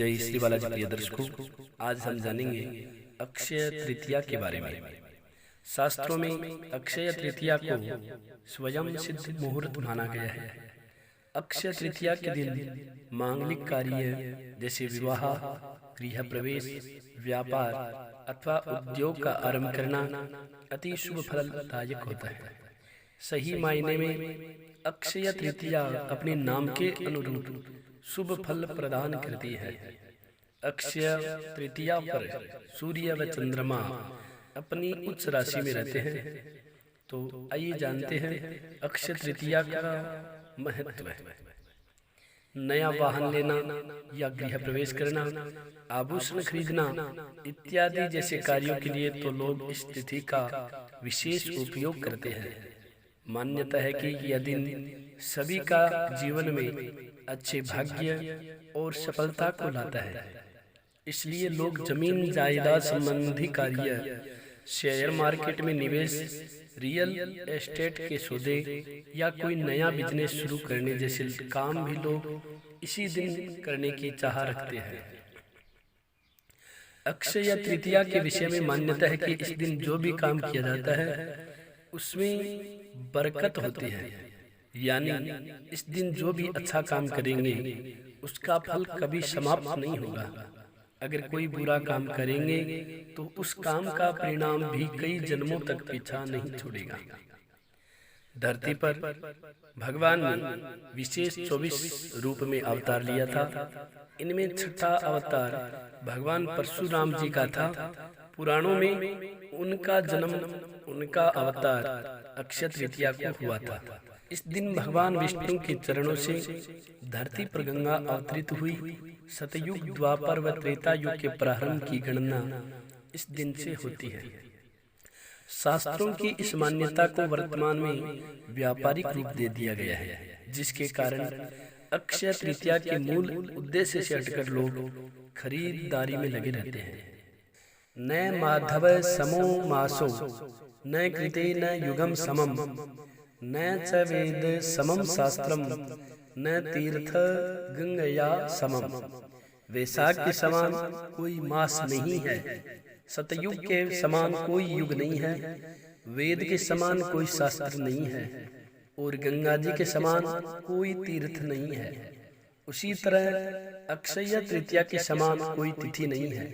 जय श्री बालाजी प्रिय दर्शकों, आज हम जानेंगे अक्षय तृतीया के बारे में। शास्त्रों में अक्षय तृतीया को स्वयं सिद्ध मुहूर्त माना गया है। अक्षय तृतीया के दिन मांगलिक कार्य जैसे विवाह, गृह प्रवेश, व्यापार अथवा उद्योग का आरंभ करना अति शुभ फलदायक होता है। सही मायने में अक्षय तृतीया अपने नाम के अनुरूप शुभ फल प्रदान करती है। अक्षय तृतीया पर सूर्य व चंद्रमा अपनी उच्च राशि में रहते हैं। तो आइए जानते हैं अक्षय तृतीया का महत्व है। नया वाहन लेना या गृह प्रवेश करना, आभूषण खरीदना इत्यादि जैसे कार्यों के लिए तो लोग इस तिथि का विशेष उपयोग करते हैं। मान्यता है कि यह दिन सभी का जीवन में अच्छे भाग्य और सफलता को लाता है। इसलिए लोग जमीन जायदाद संबंधी कार्य, शेयर मार्केट में निवेश, रियल एस्टेट के सौदे या कोई नया बिजनेस शुरू करने जैसे काम भी लोग इसी दिन करने की चाह रखते हैं। अक्षय तृतीया के विषय में मान्यता है कि इस दिन जो भी काम किया जाता है उसमें बरकत होती है। यानी इस दिन जो भी अच्छा काम करेंगे उसका फल कभी समाप्त नहीं होगा। अगर कोई बुरा काम करेंगे तो उस काम का परिणाम भी कई जन्मों तक पीछा नहीं छोड़ेगा। धरती पर भगवान ने विशेष 24 रूप में अवतार लिया था। इनमें छठा अवतार भगवान परशुराम जी का था। पुराणों में उनका जन्म, उनका अवतार अक्षय तृतीया को हुआ था। इस दिन भगवान विष्णु के चरणों से धरती पर गंगा अवतरित हुई। सतयुग, द्वापर व त्रेता युग के प्रारंभ की गणना इस दिन से होती है। शास्त्रों की इस मान्यता को वर्तमान में व्यापारिक रूप दे दिया गया है, जिसके कारण अक्षय तृतीया के मूल उद्देश्य से हटकर लोग खरीदारी में लगे रहते हैं। न माधव समो मासो न कृते न युगम समम न च वेद समम शास्त्रम न तीर्थ गंगया समम। वैशाख के समान कोई मास नहीं है, सतयुग के समान कोई युग नहीं है, वेद के समान कोई शास्त्र नहीं है और गंगा जी के समान कोई तीर्थ नहीं है। उसी तरह अक्षय तृतीया के समान कोई तिथि नहीं है।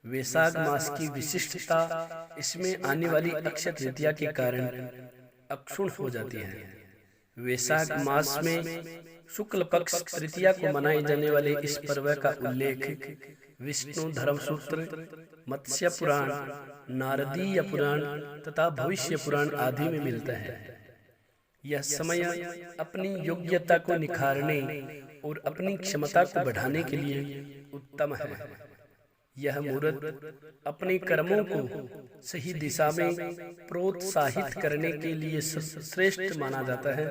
वैशाख मास की विशिष्टता इसमें आने वाली अक्षय तृतीया के कारण अक्षुण हो जाती है। वैशाख मास में शुक्ल पक्ष तृतीया को मनाए जाने वाले इस पर्व का उल्लेख विष्णु धर्म सूत्र, मत्स्य पुराण, नारदीय पुराण तथा भविष्य पुराण आदि में मिलता है। यह समय अपनी योग्यता को निखारने और अपनी क्षमता को बढ़ाने के लिए उत्तम है। यह मुहूर्त अपने कर्मों को सही दिशा में प्रोत्साहित करने के लिए श्रेष्ठ माना जाता है।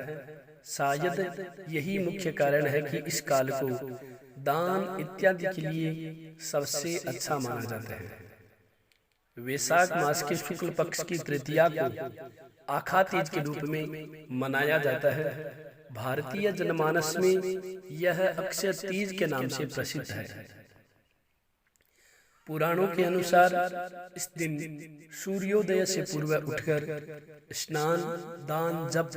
शायद यही मुख्य कारण है कि इस काल को दान इत्यादि के लिए सबसे अच्छा माना जाता है। वैशाख मास के शुक्ल पक्ष की तृतीया को आखा तीज के रूप में मनाया जाता है। भारतीय जनमानस में यह अक्षय तीज के नाम से प्रसिद्ध है। पुराणों के अनुसार इस दिन सूर्योदय से पूर्व उठकर स्नान, दान, जप,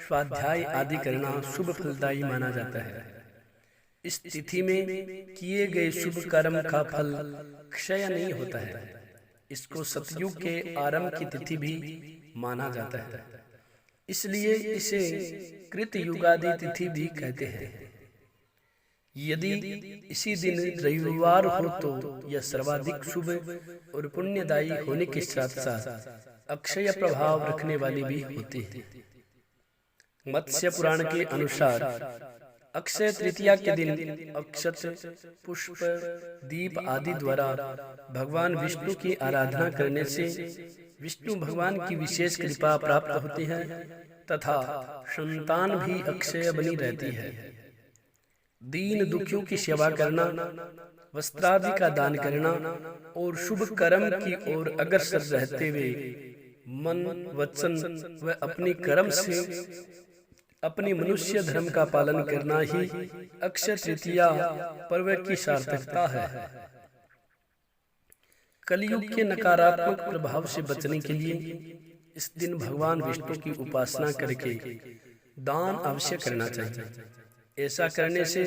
स्वाध्याय आदि करना शुभ फलदायी माना जाता है। इस तिथि में किए गए शुभ कर्म का फल क्षय नहीं होता है। इसको सतयुग के आरंभ की तिथि भी माना जाता है, इसलिए इसे कृत युगादि तिथि भी कहते हैं। यदि इसी दिन रविवार हो तो यह सर्वाधिक शुभ और पुण्यदायी होने के साथ साथ अक्षय प्रभाव रखने वाली भी होती है। मत्स्य पुराण के अनुसार अक्षय तृतीया के दिन अक्षत, पुष्प, दीप आदि द्वारा भगवान विष्णु की आराधना करने से विष्णु भगवान की विशेष कृपा प्राप्त होती है तथा संतान भी अक्षय बनी रहती है। दीन दुखियों की सेवा करना, वस्त्रादि का दान करना और शुभ कर्म की ओर अग्रसर रहते हुए मन, वचन व अपने कर्म से अपनी मनुष्य धर्म का पालन करना ही अक्षय तृतीया पर्व की सार्थकता है। कलयुग के नकारात्मक प्रभाव से बचने के लिए इस दिन भगवान विष्णु की उपासना करके दान अवश्य करना चाहिए। ऐसा करने से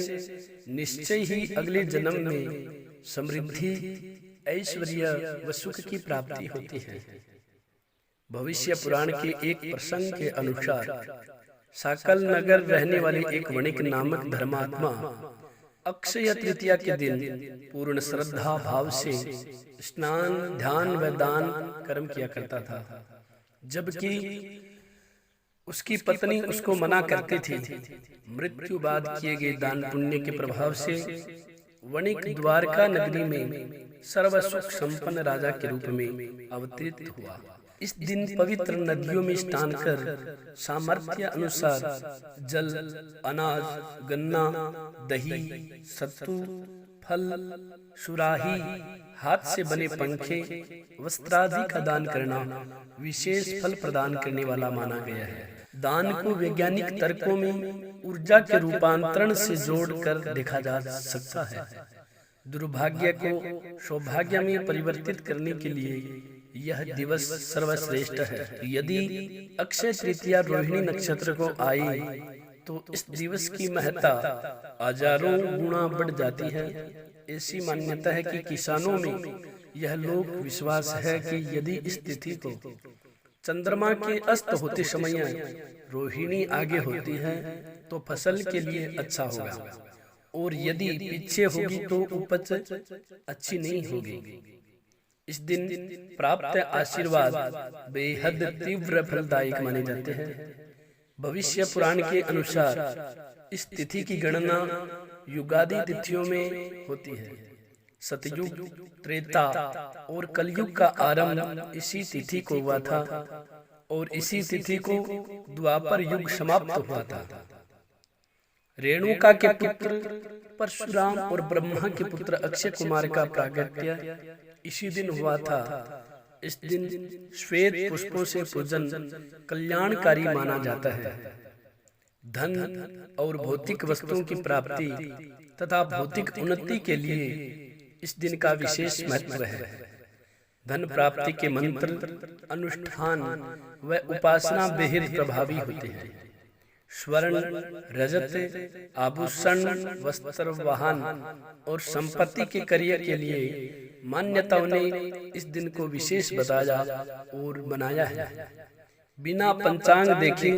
निश्चय ही अगले जन्म में समृद्धि, ऐश्वर्य व सुख की प्राप्ति होती है। भविष्य पुराण के एक प्रसंग के अनुसार साकल नगर रहने वाले एक वणिक नामक धर्मात्मा अक्षय तृतीया के दिन पूर्ण श्रद्धा भाव से स्नान, ध्यान व दान कर्म किया करता था, जबकि उसकी पत्नी उसको मना करती थी। मृत्यु बाद किए गए दान पुण्य के प्रभाव से वणिक द्वारका नगरी में सर्व सुख संपन्न राजा के रूप में अवतरित हुआ। इस दिन पवित्र नदियों में स्नान कर सामर्थ्य अनुसार जल, अनाज, गन्ना, दही, सत्तू, फल, सुराही, हाथ से बने पंखे, वस्त्रादि का दान करना विशेष फल प्रदान करने वाला माना गया है। दान को वैज्ञानिक तर्कों में ऊर्जा के रूपांतरण से जोड़कर देखा जा सकता है। दुर्भाग्य को सौभाग्य में परिवर्तित करने के लिए यह दिवस सर्वश्रेष्ठ है। यदि अक्षय तृतीया रोहिणी नक्षत्र को आई तो इस दिवस की महत्ता हजारों गुना बढ़ जाती है। ऐसी मान्यता है कि किसानों में यह लोक विश्वास है कि यदि इस तिथि को चंद्रमा के अस्त होते समय रोहिणी आगे होती है तो फसल के लिए अच्छा होगा, और यदि पीछे होगी तो उपज अच्छी नहीं होगी। इस दिन प्राप्त आशीर्वाद बेहद तीव्र फलदायक माने जाते हैं। भविष्य पुराण के अनुसार इस तिथि की गणना युगादि तिथियों में होती है। सतयुग, त्रेता और कलयुग का आरंभ इसी तिथि को हुआ था और इसी तिथि को द्वापर युग समाप्त हुआ था। रेणुका के पुत्र परशुराम और ब्रह्मा के पुत्र अक्षय कुमार का प्रागट्य इसी दिन हुआ था। इस दिन श्वेत पुष्पों से पूजन कल्याणकारी माना जाता है। धन और भौतिक वस्तुओं की प्राप्ति तथा भौतिक उन्नति के लिए इस दिन का विशेष महत्व है। धन प्राप्ति के मंत्र, अनुष्ठान व उपासना बेहद प्रभावी होते हैं। स्वर्ण, रजत, आभूषण, वस्त्र, वाहन और संपत्ति के कार्य के लिए मान्यताओं ने इस दिन को विशेष बताया और बनाया है। बिना पंचांग देखे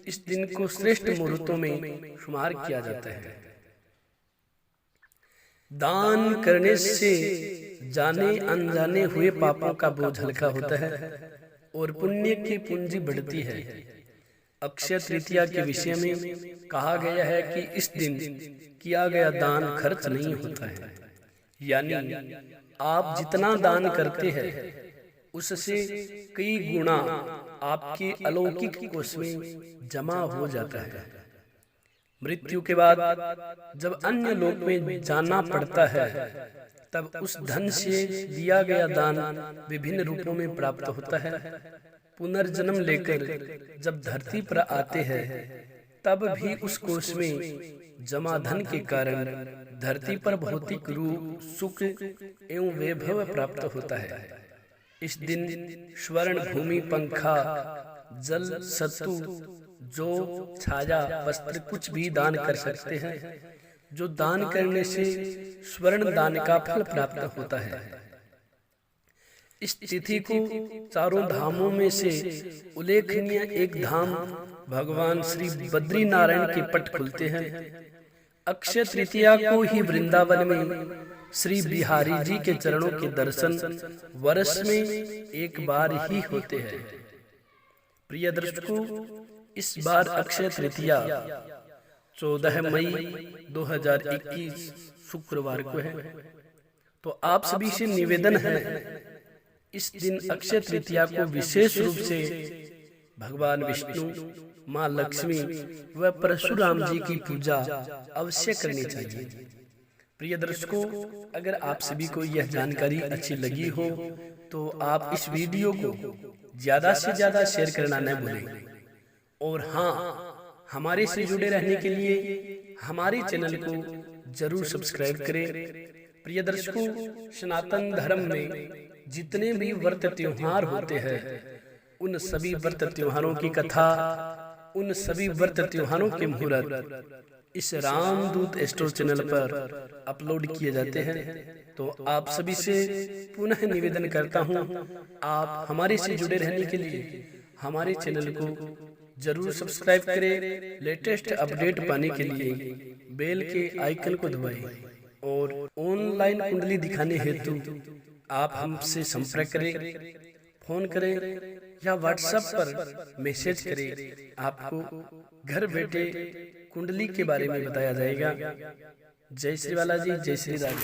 इस दिन को श्रेष्ठ मुहूर्तों में शुमार किया जाता है। दान करने से जाने अनजाने हुए पापों का बोझ हल्का होता है और पुण्य की पूंजी बढ़ती है। अक्षय तृतीया के विषय में कहा गया है कि इस दिन किया गया दान खर्च नहीं होता है, यानी आप जितना दान करते हैं उससे कई गुना आपके अलौकिक कोष में जमा हो जाता है। मृत्यु के बाद जब अन्य लोक में जाना पड़ता है तब उस धन से दिया गया दान विभिन्न रूपों में प्राप्त होता है। पुनर्जन्म लेकर जब धरती पर आते हैं तब भी उस कोष में जमा धन के कारण धरती पर भौतिक रूप, सुख एवं वैभव प्राप्त होता है। इस दिन स्वर्ण, भूमि, पंखा, जल, सत्तू, जो, छाया, वस्त्र कुछ भी दान कर सकते हैं, जो दान करने से स्वर्ण दान का फल प्राप्त होता है। इस तिथि को चारों धामों में से उल्लेखनीय एक धाम भगवान श्री बद्री नारायण के पट खुलते हैं। अक्षय तृतीया को ही वृंदावन में श्री बिहारी जी के चरणों के दर्शन वर्ष में एक बार ही होते हैं। प्रिय दर्शकों, इस बार अक्षय तृतीया 14 मई 2021 शुक्रवार को है, तो आप सभी से निवेदन है इस दिन अक्षय तृतीया को विशेष रूप से भगवान विष्णु, माँ लक्ष्मी व परशुराम जी की पूजा अवश्य करनी चाहिए। प्रिय दर्शकों, अगर आप सभी को यह जानकारी अच्छी लगी हो तो आप इस वीडियो को ज्यादा से ज्यादा शेयर करना न भूलें। और हाँ, हमारे से जुड़े रहने के लिए हमारे चैनल को जरूर सब्सक्राइब करें। प्रिय दर्शकों, सनातन धर्म में जितने भी व्रत त्योहार होते हैं, उन सभी व्रत त्योहारों की कथा, उन सभी व्रत त्योहारों के मुहूर्त इस रामदूत एस्ट्रो चैनल पर अपलोड किए जाते हैं। तो आप सभी से पुनः निवेदन करता हूं, आप हमारे से जुड़े रहने के लिए हमारे चैनल को जरूर सब्सक्राइब करें। लेटेस्ट अपडेट पाने के लिए बेल के आइकन को दबाएं और ऑनलाइन कुंडली दिखाने हेतु आप हमसे संपर्क करें, फोन करें या व्हाट्सएप पर मैसेज करें। आपको घर बैठे कुंडली के बारे में बताया जाएगा। जय श्री बालाजी, जय श्री राम।